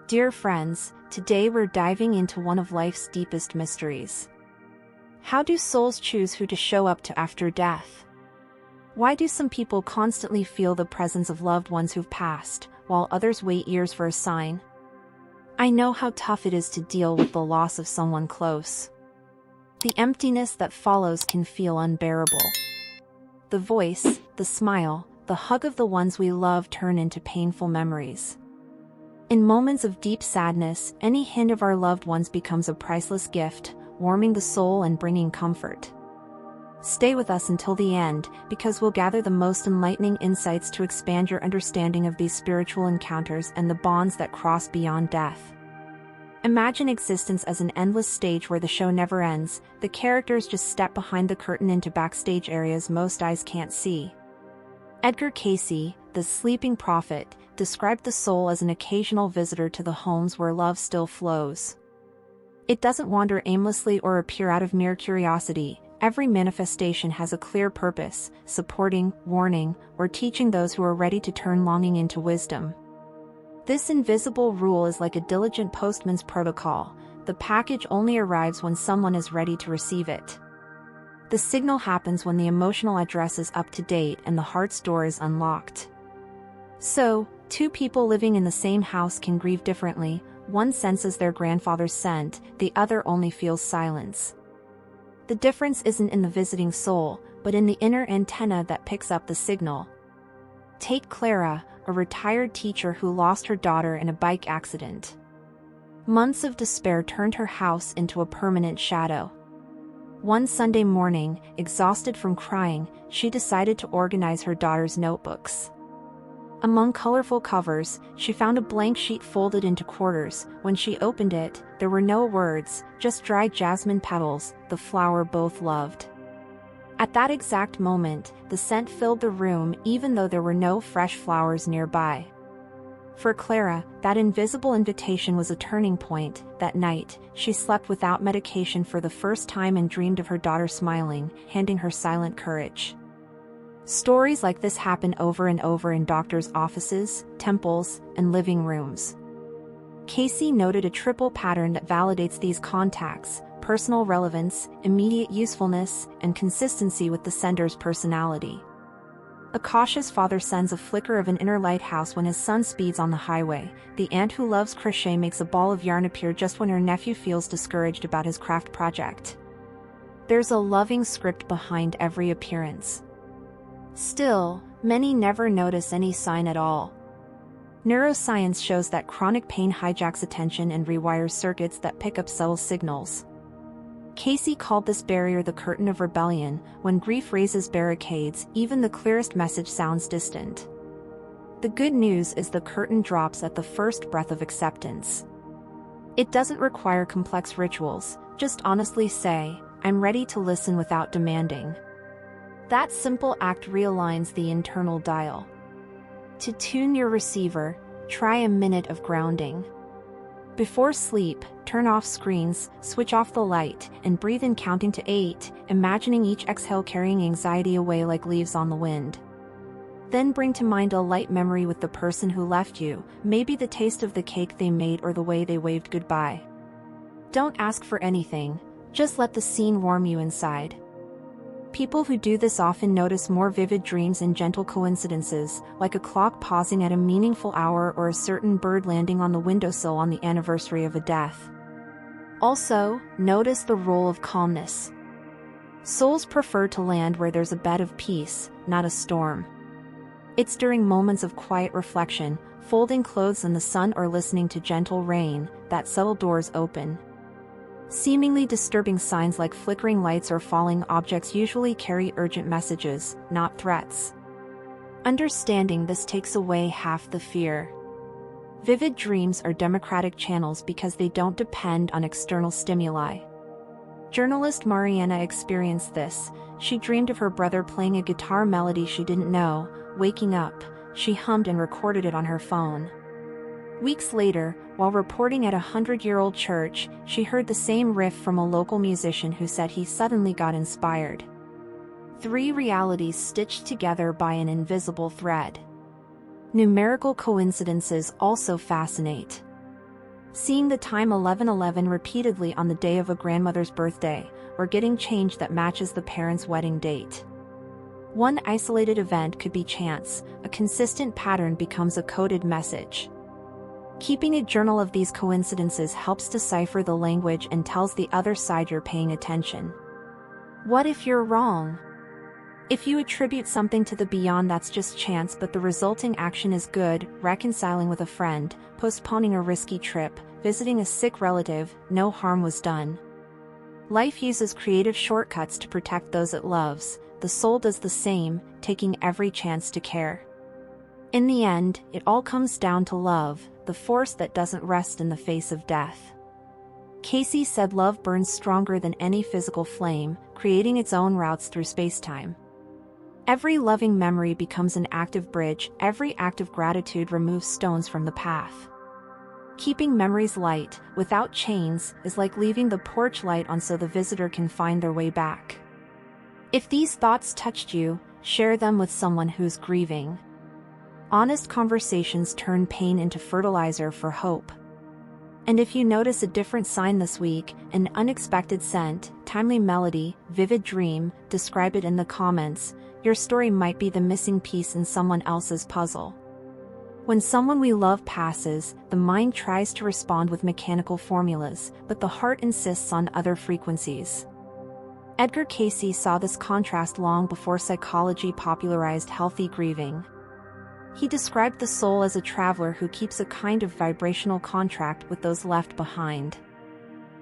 Dear friends, today we're diving into one of life's deepest mysteries. How do souls choose who to show up to after death? Why do some people constantly feel the presence of loved ones who've passed, while others wait years for a sign? I know how tough it is to deal with the loss of someone close. The emptiness that follows can feel unbearable. The voice, the smile, the hug of the ones we love turn into painful memories. In moments of deep sadness, any hint of our loved ones becomes a priceless gift, warming the soul and bringing comfort. Stay with us until the end, because we'll gather the most enlightening insights to expand your understanding of these spiritual encounters and the bonds that cross beyond death. Imagine existence as an endless stage where the show never ends, the characters just step behind the curtain into backstage areas most eyes can't see. Edgar Cayce, the sleeping prophet, described the soul as an occasional visitor to the homes where love still flows. It doesn't wander aimlessly or appear out of mere curiosity. Every manifestation has a clear purpose, supporting, warning, or teaching those who are ready to turn longing into wisdom. This invisible rule is like a diligent postman's protocol. The package only arrives when someone is ready to receive it. The signal happens when the emotional address is up to date and the heart's door is unlocked. So, two people living in the same house can grieve differently. One senses their grandfather's scent, the other only feels silence. The difference isn't in the visiting soul, but in the inner antenna that picks up the signal. Take Clara, a retired teacher who lost her daughter in a bike accident. Months of despair turned her house into a permanent shadow. One Sunday morning, exhausted from crying, she decided to organize her daughter's notebooks. Among colorful covers, she found a blank sheet folded into quarters. When she opened it, there were no words, just dried jasmine petals, the flower both loved. At that exact moment, the scent filled the room even though there were no fresh flowers nearby. For Clara, that invisible invitation was a turning point. That night, she slept without medication for the first time and dreamed of her daughter smiling, handing her silent courage. Stories like this happen over and over in doctors' offices, temples, and living rooms. Cayce noted a triple pattern that validates these contacts: personal relevance, immediate usefulness, and consistency with the sender's personality. A cautious father sends a flicker of an inner lighthouse when his son speeds on the highway. The aunt who loves crochet makes a ball of yarn appear just when her nephew feels discouraged about his craft project. There's a loving script behind every appearance. Still, many never notice any sign at all. Neuroscience shows that chronic pain hijacks attention and rewires circuits that pick up subtle signals. Cayce called this barrier the curtain of rebellion. When grief raises barricades, even the clearest message sounds distant. The good news is the curtain drops at the first breath of acceptance. It doesn't require complex rituals, just honestly say, "I'm ready to listen," without demanding. That simple act realigns the internal dial. To tune your receiver, try a minute of grounding. Before sleep, turn off screens, switch off the light, and breathe in, counting to 8, imagining each exhale carrying anxiety away like leaves on the wind. Then bring to mind a light memory with the person who left you, maybe the taste of the cake they made or the way they waved goodbye. Don't ask for anything, just let the scene warm you inside. People who do this often notice more vivid dreams and gentle coincidences, like a clock pausing at a meaningful hour or a certain bird landing on the windowsill on the anniversary of a death. Also, notice the role of calmness. Souls prefer to land where there's a bed of peace, not a storm. It's during moments of quiet reflection, folding clothes in the sun or listening to gentle rain, that subtle doors open. Seemingly disturbing signs like flickering lights or falling objects usually carry urgent messages, not threats. Understanding this takes away half the fear. Vivid dreams are democratic channels because they don't depend on external stimuli. Journalist Mariana experienced this. She dreamed of her brother playing a guitar melody she didn't know. Waking up, she hummed and recorded it on her phone. Weeks later, while reporting at a 100-year-old church, she heard the same riff from a local musician who said he suddenly got inspired. 3 realities stitched together by an invisible thread. Numerical coincidences also fascinate. Seeing the time 11:11 repeatedly on the day of a grandmother's birthday, or getting change that matches the parents' wedding date. One isolated event could be chance, a consistent pattern becomes a coded message. Keeping a journal of these coincidences helps decipher the language and tells the other side you're paying attention. What if you're wrong? If you attribute something to the beyond that's just chance but the resulting action is good, reconciling with a friend, postponing a risky trip, visiting a sick relative, no harm was done. Life uses creative shortcuts to protect those it loves, the soul does the same, taking every chance to care. In the end, it all comes down to love, the force that doesn't rest in the face of death. Cayce said love burns stronger than any physical flame, creating its own routes through space-time. Every loving memory becomes an active bridge, every act of gratitude removes stones from the path. Keeping memories light, without chains, is like leaving the porch light on so the visitor can find their way back. If these thoughts touched you, share them with someone who's grieving. Honest conversations turn pain into fertilizer for hope. And if you notice a different sign this week, an unexpected scent, timely melody, vivid dream, describe it in the comments. Your story might be the missing piece in someone else's puzzle. When someone we love passes, the mind tries to respond with mechanical formulas, but the heart insists on other frequencies. Edgar Cayce saw this contrast long before psychology popularized healthy grieving. He described the soul as a traveler who keeps a kind of vibrational contract with those left behind.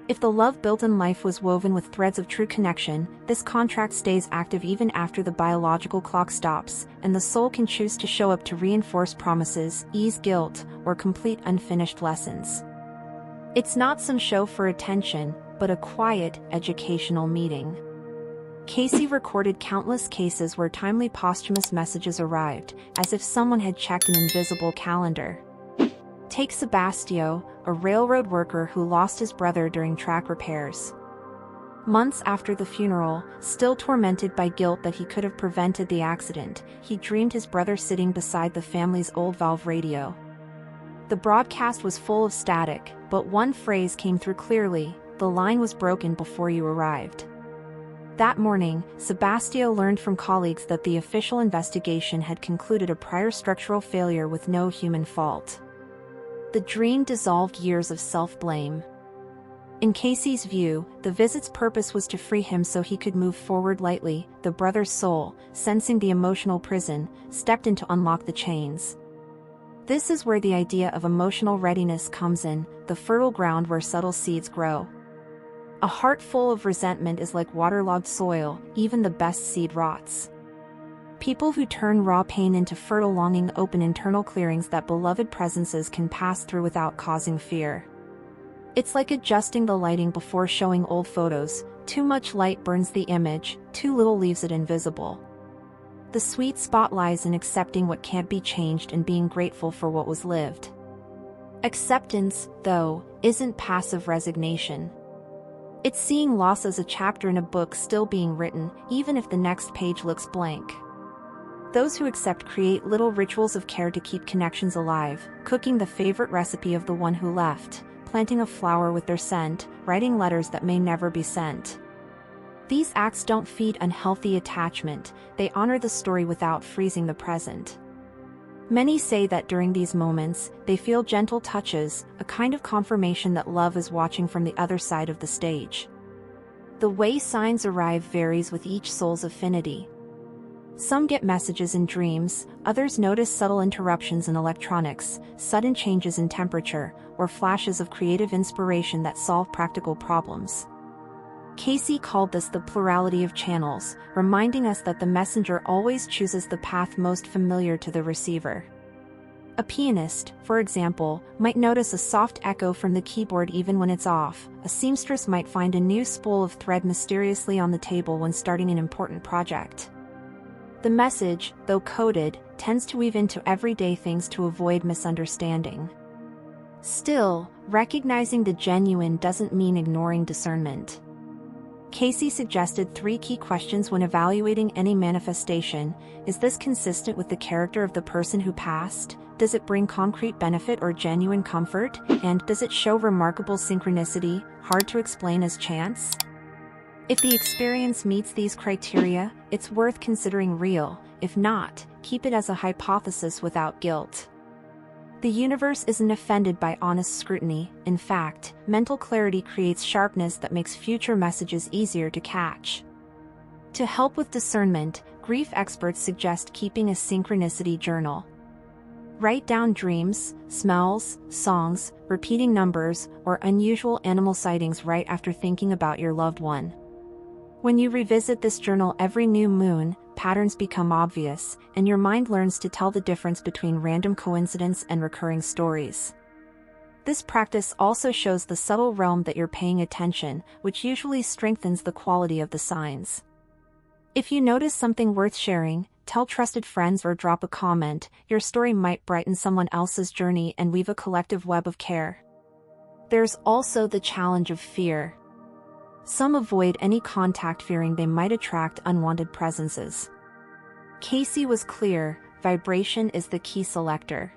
If the love built in life was woven with threads of true connection, this contract stays active even after the biological clock stops, and the soul can choose to show up to reinforce promises, ease guilt, or complete unfinished lessons. It's not some show for attention, but a quiet, educational meeting. Cayce recorded countless cases where timely posthumous messages arrived, as if someone had checked an invisible calendar. Take Sebastio, a railroad worker who lost his brother during track repairs. Months after the funeral, still tormented by guilt that he could have prevented the accident, he dreamed his brother sitting beside the family's old valve radio. The broadcast was full of static, but one phrase came through clearly: "The line was broken before you arrived." That morning, Sebastio learned from colleagues that the official investigation had concluded a prior structural failure with no human fault. The dream dissolved years of self-blame. In Cayce's view, the visit's purpose was to free him so he could move forward lightly. The brother's soul, sensing the emotional prison, stepped in to unlock the chains. This is where the idea of emotional readiness comes in, the fertile ground where subtle seeds grow. A heart full of resentment is like waterlogged soil, even the best seed rots. People who turn raw pain into fertile longing open internal clearings that beloved presences can pass through without causing fear. It's like adjusting the lighting before showing old photos. Too much light burns the image, too little leaves it invisible. The sweet spot lies in accepting what can't be changed and being grateful for what was lived. Acceptance, though, isn't passive resignation. It's seeing loss as a chapter in a book still being written, even if the next page looks blank. Those who accept create little rituals of care to keep connections alive, cooking the favorite recipe of the one who left, planting a flower with their scent, writing letters that may never be sent. These acts don't feed unhealthy attachment, they honor the story without freezing the present. Many say that during these moments, they feel gentle touches, a kind of confirmation that love is watching from the other side of the stage. The way signs arrive varies with each soul's affinity. Some get messages in dreams, others notice subtle interruptions in electronics, sudden changes in temperature, or flashes of creative inspiration that solve practical problems. Cayce called this the plurality of channels, reminding us that the messenger always chooses the path most familiar to the receiver. A pianist, for example, might notice a soft echo from the keyboard even when it's off. A seamstress might find a new spool of thread mysteriously on the table when starting an important project. The message, though coded, tends to weave into everyday things to avoid misunderstanding. Still, recognizing the genuine doesn't mean ignoring discernment. Cayce suggested 3 key questions when evaluating any manifestation. Is this consistent with the character of the person who passed? Does it bring concrete benefit or genuine comfort? And does it show remarkable synchronicity, hard to explain as chance? If the experience meets these criteria, it's worth considering real. If not, keep it as a hypothesis without guilt. The universe isn't offended by honest scrutiny. In fact, mental clarity creates sharpness that makes future messages easier to catch. To help with discernment, grief experts suggest keeping a synchronicity journal. Write down dreams, smells, songs, repeating numbers, or unusual animal sightings right after thinking about your loved one. When you revisit this journal every new moon, patterns become obvious, and your mind learns to tell the difference between random coincidence and recurring stories. This practice also shows the subtle realm that you're paying attention, which usually strengthens the quality of the signs. If you notice something worth sharing, tell trusted friends or drop a comment. Your story might brighten someone else's journey and weave a collective web of care. There's also the challenge of fear. Some avoid any contact fearing they might attract unwanted presences. Cayce was clear, vibration is the key selector.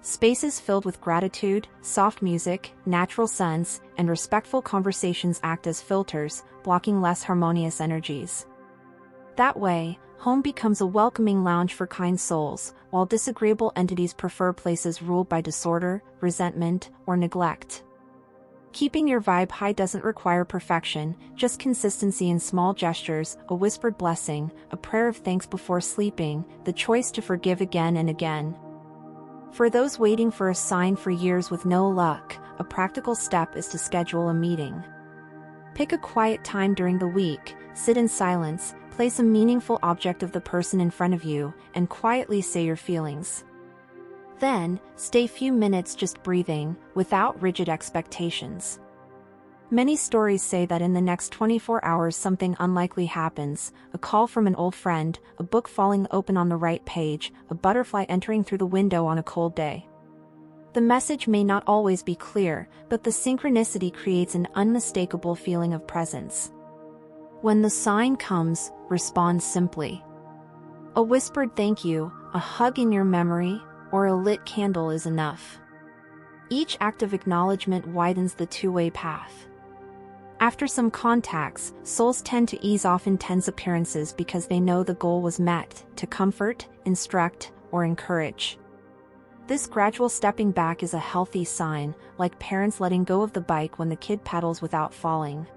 Spaces filled with gratitude, soft music, natural scents, and respectful conversations act as filters, blocking less harmonious energies. That way, home becomes a welcoming lounge for kind souls, while disagreeable entities prefer places ruled by disorder, resentment, or neglect. Keeping your vibe high doesn't require perfection, just consistency in small gestures, a whispered blessing, a prayer of thanks before sleeping, the choice to forgive again and again. For those waiting for a sign for years with no luck, a practical step is to schedule a meeting. Pick a quiet time during the week, sit in silence, place a meaningful object of the person in front of you, and quietly say your feelings. Then, stay few minutes just breathing, without rigid expectations. Many stories say that in the next 24 hours something unlikely happens: a call from an old friend, a book falling open on the right page, a butterfly entering through the window on a cold day. The message may not always be clear, but the synchronicity creates an unmistakable feeling of presence. When the sign comes, respond simply. A whispered thank you, a hug in your memory, or a lit candle is enough. Each act of acknowledgement widens the two-way path. After some contacts, souls tend to ease off intense appearances because they know the goal was met: to comfort, instruct, or encourage. This gradual stepping back is a healthy sign, like parents letting go of the bike when the kid pedals without falling.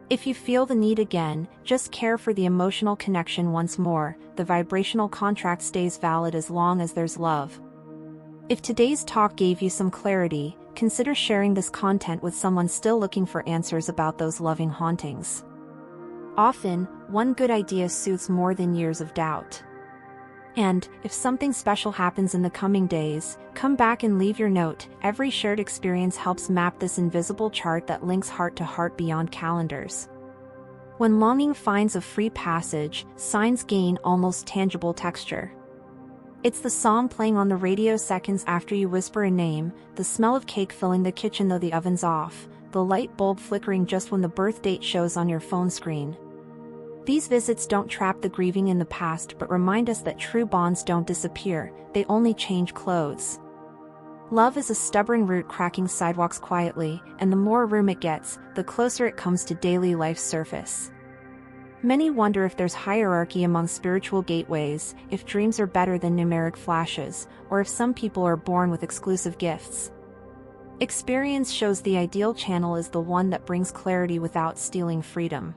If you feel the need again, just care for the emotional connection once more. The vibrational contract stays valid as long as there's love. If today's talk gave you some clarity, consider sharing this content with someone still looking for answers about those loving hauntings. Often, one good idea soothes more than years of doubt. And, if something special happens in the coming days, come back and leave your note. Every shared experience helps map this invisible chart that links heart to heart beyond calendars. When longing finds a free passage, signs gain almost tangible texture. It's the song playing on the radio seconds after you whisper a name, the smell of cake filling the kitchen though the oven's off, the light bulb flickering just when the birth date shows on your phone screen. These visits don't trap the grieving in the past but remind us that true bonds don't disappear, they only change clothes. Love is a stubborn root cracking sidewalks quietly, and the more room it gets, the closer it comes to daily life's surface. Many wonder if there's hierarchy among spiritual gateways, if dreams are better than numeric flashes, or if some people are born with exclusive gifts. Experience shows the ideal channel is the one that brings clarity without stealing freedom.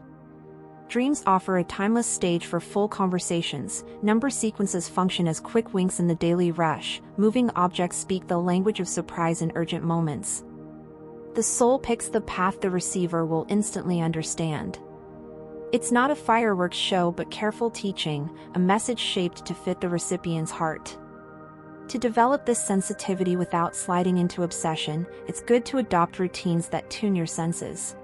Dreams offer a timeless stage for full conversations. Number sequences function as quick winks in the daily rush. Moving objects speak the language of surprise in urgent moments. The soul picks the path the receiver will instantly understand. It's not a fireworks show but careful teaching, a message shaped to fit the recipient's heart. To develop this sensitivity without sliding into obsession, it's good to adopt routines that tune your senses.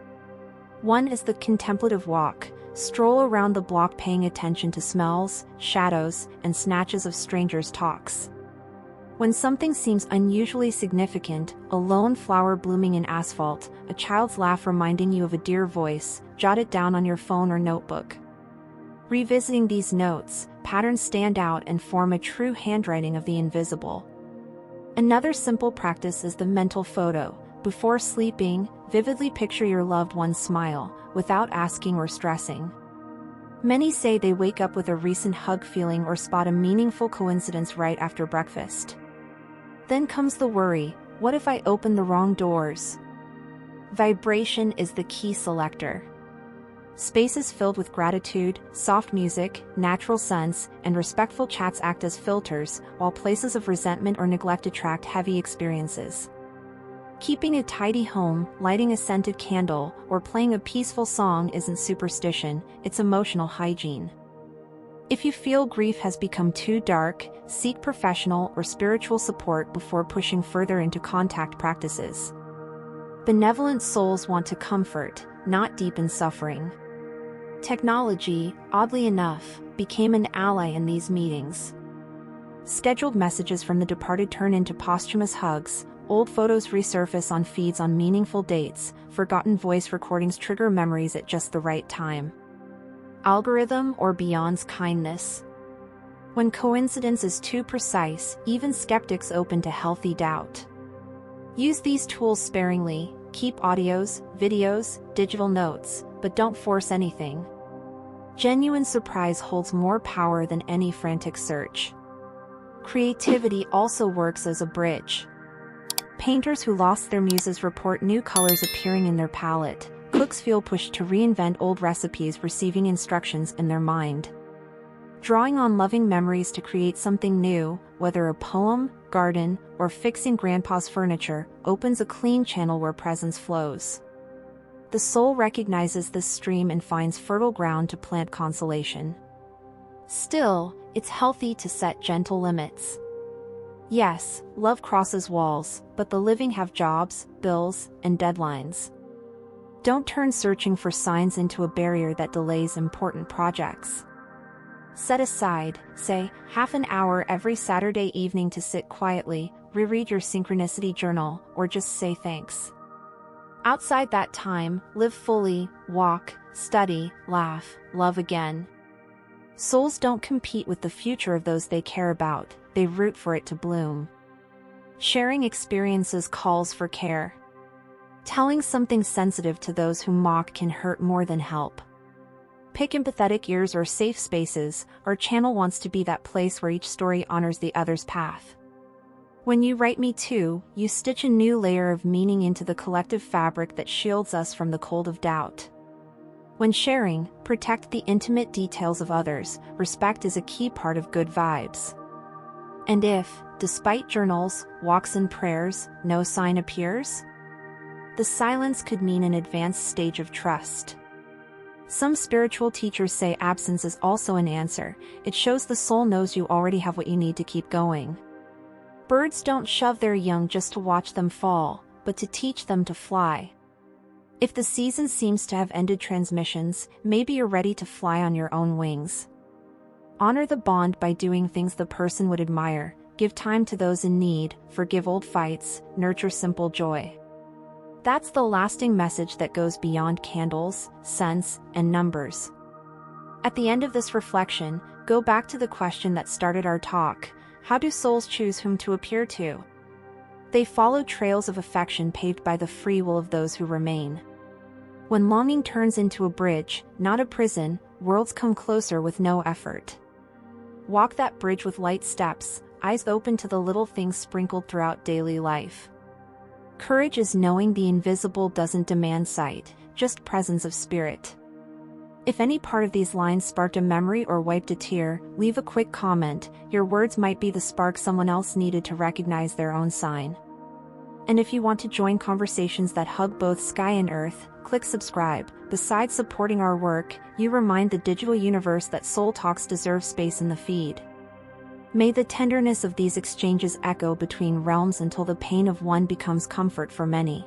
One is the contemplative walk. Stroll around the block paying attention to smells, shadows, and snatches of strangers' talks. When something seems unusually significant, a lone flower blooming in asphalt, a child's laugh reminding you of a dear voice, jot it down on your phone or notebook. Revisiting these notes, patterns stand out and form a true handwriting of the invisible. Another simple practice is the mental photo. Before sleeping, vividly picture your loved one's smile, without asking or stressing. Many say they wake up with a recent hug feeling or spot a meaningful coincidence right after breakfast. Then comes the worry, what if I open the wrong doors? Vibration is the key selector. Spaces filled with gratitude, soft music, natural scents, and respectful chats act as filters, while places of resentment or neglect attract heavy experiences. Keeping a tidy home, lighting a scented candle, or playing a peaceful song isn't superstition, it's emotional hygiene. If you feel grief has become too dark, seek professional or spiritual support before pushing further into contact practices. Benevolent souls want to comfort, not deepen suffering. Technology, oddly enough, became an ally in these meetings. Scheduled messages from the departed turn into posthumous hugs, old photos resurface on feeds on meaningful dates, forgotten voice recordings trigger memories at just the right time. Algorithm or beyond's kindness. When coincidence is too precise, even skeptics open to healthy doubt. Use these tools sparingly, keep audios, videos, digital notes, but don't force anything. Genuine surprise holds more power than any frantic search. Creativity also works as a bridge. Painters who lost their muses report new colors appearing in their palette. Cooks feel pushed to reinvent old recipes, receiving instructions in their mind. Drawing on loving memories to create something new, whether a poem, garden, or fixing grandpa's furniture, opens a clean channel where presence flows. The soul recognizes this stream and finds fertile ground to plant consolation. Still, it's healthy to set gentle limits. Yes, love crosses walls, but the living have jobs, bills, and deadlines. Don't turn searching for signs into a barrier that delays important projects. Set aside, say, half an hour every Saturday evening to sit quietly, reread your synchronicity journal, or just say thanks. Outside that time, live fully, walk, study, laugh, love again. Souls don't compete with the future of those they care about, they root for it to bloom. Sharing experiences calls for care. Telling something sensitive to those who mock can hurt more than help. Pick empathetic ears or safe spaces. Our channel wants to be that place where each story honors the other's path. When you write me too, you stitch a new layer of meaning into the collective fabric that shields us from the cold of doubt. When sharing, protect the intimate details of others. Respect is a key part of good vibes. And if, despite journals, walks and prayers, no sign appears, the silence could mean an advanced stage of trust. Some spiritual teachers say absence is also an answer. It shows the soul knows you already have what you need to keep going. Birds don't shove their young just to watch them fall, but to teach them to fly. If the season seems to have ended transmissions, maybe you're ready to fly on your own wings. Honor the bond by doing things the person would admire, give time to those in need, forgive old fights, nurture simple joy. That's the lasting message that goes beyond candles, scents, and numbers. At the end of this reflection, go back to the question that started our talk: how do souls choose whom to appear to? They follow trails of affection paved by the free will of those who remain. When longing turns into a bridge, not a prison, worlds come closer with no effort. Walk that bridge with light steps, eyes open to the little things sprinkled throughout daily life. Courage is knowing the invisible doesn't demand sight, just presence of spirit. If any part of these lines sparked a memory or wiped a tear, leave a quick comment. Your words might be the spark someone else needed to recognize their own sign. And if you want to join conversations that hug both sky and earth, click subscribe. Besides supporting our work, you remind the digital universe that Soul Talks deserve space in the feed. May the tenderness of these exchanges echo between realms until the pain of one becomes comfort for many.